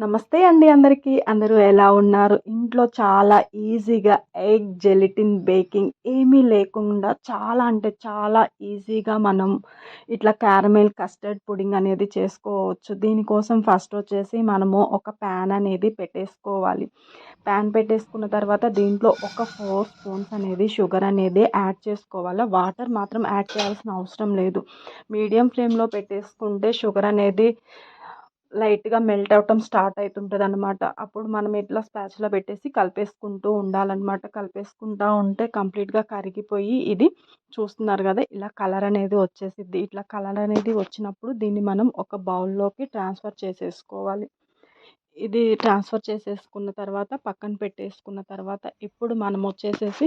నమస్తే అండి అందరికీ. అందరూ ఎలా ఉన్నారు? ఇంట్లో చాలా ఈజీగా ఎగ్ జెలటిన్ బేకింగ్ ఏమీ లేకుండా చాలా అంటే చాలా ఈజీగా మనం ఇట్లా క్యారమెల్ కస్టర్డ్ పుడింగ్ అనేది చేసుకోవచ్చు. దీనికోసం ఫస్ట్ వచ్చేసి మనము ఒక ప్యాన్ అనేది పెట్టేసుకోవాలి. ప్యాన్ పెట్టేసుకున్న తర్వాత దీంట్లో ఒక 4 స్పూన్స్ అనేది షుగర్ అనేది యాడ్ చేసుకోవాలి. వాటర్ మాత్రం యాడ్ చేయాల్సిన అవసరం లేదు. మీడియం ఫ్లేమ్లో పెట్టేసుకుంటే షుగర్ అనేది లైట్‌గా మెల్ట్ అవ్వటం స్టార్ట్ అయితుంటదనమాట. అప్పుడు మనం ఇట్లా స్పాచులా పెట్టేసి కలిపేసుకుంటూ ఉండాలనమాట. కలిపేసుకుంటా ఉంటే కంప్లీట్‌గా కరిగిపోయి ఇది చూస్తున్నారు గదా! ఇలా కలర్ అనేది వచ్చేసిద్ది. ఇట్లా కలర్ అనేది వచ్చినప్పుడు దీన్ని మనం ఒక బౌల్‌లోకి ట్రాన్స్‌ఫర్ చేసేసుకోవాలి. ఇది ట్రాన్స్‌ఫర్ చేసేసుకున్న తర్వాత పక్కన పెట్టేసుకున్న తర్వాత ఇప్పుడు మనం వచ్చేసేసి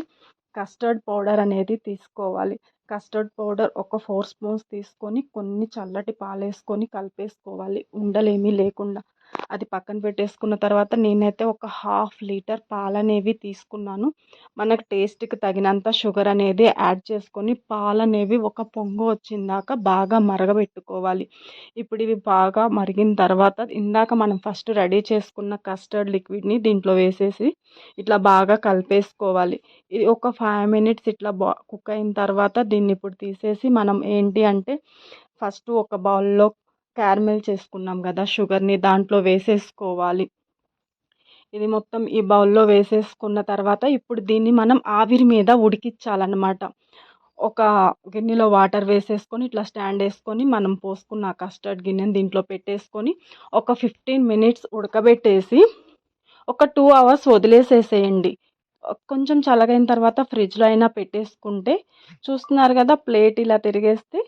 కస్టర్డ్ పౌడర్ అనేది తీసుకోవాలి. కస్టర్డ్ పౌడర్ ఒక 4 స్పూన్స్ తీసుకొని కొన్ని చల్లటి పాలేసుకొని కలిపేసుకోవాలి ఉండలేమీ లేకుండా. అది పక్కన పెట్టేసుకున్న తర్వాత నేనైతే ఒక హాఫ్ లీటర్ పాలనేవి తీసుకున్నాను. మనకు టేస్ట్‌కి తగినంత షుగర్ అనేది యాడ్ చేసుకొని పాలనేవి ఒక పొంగు వచ్చిందాక బాగా మరగబెట్టుకోవాలి. ఇప్పుడు ఇవి బాగా మరిగిన తర్వాత ఇందాక మనం ఫస్ట్ రెడీ చేసుకున్న కస్టర్డ్ లిక్విడ్‌ని దీంట్లో వేసేసి ఇట్లా బాగా కలిపేసుకోవాలి. ఇది ఒక 5 మినిట్స్ ఇట్లా కుక్ అయిన తర్వాత దీన్ని ఇప్పుడు తీసేసి మనం ఏంటి అంటే ఫస్ట్ ఒక బౌల్‌లో క్యారమెల్ చేసుకున్నాం కదా షుగర్‌ని దాంట్లో వేసేసుకోవాలి. ఇది మొత్తం ఈ బౌల్‌లో వేసేసుకున్న తర్వాత ఇప్పుడు దీన్ని మనం ఆవిరి మీద ఉడికించాలన్నమాట. ఒక గిన్నెలో వాటర్ వేసేసుకొని ఇట్లా స్టాండ్ వేసుకొని మనం పోసుకున్న కస్టర్డ్ గిన్నెని దీంట్లో పెట్టేసుకొని ఒక 15 మినిట్స్ ఉడకబెట్టేసి ఒక 2 అవర్స్ వదిలేసేసేయండి. కొంచెం చల్లగైన తర్వాత ఫ్రిడ్జ్‌లో అయినా పెట్టేసుకుంటే చూస్తున్నారు కదా ప్లేట్ ఇలా తిరిగేస్తే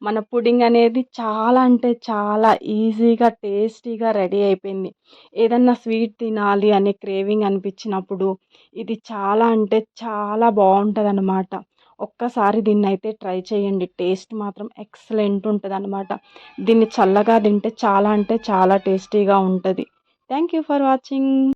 మన పుడింగ్ అనేది చాలా అంటే చాలా ఈజీగా టేస్టీగా రెడీ అయిపోయింది. ఏదన్నా స్వీట్ తినాలి అనే క్రేవింగ్ అనిపించినప్పుడు ఇది చాలా అంటే చాలా బాగుంటుందన్నమాట. ఒక్కసారి దీన్నైతే ట్రై చేయండి. టేస్ట్ మాత్రం ఎక్సలెంట్ ఉంటుందన్నమాట. దీన్ని చల్లగా తింటే చాలా అంటే చాలా టేస్టీగా ఉంటుంది. Thank you for watching.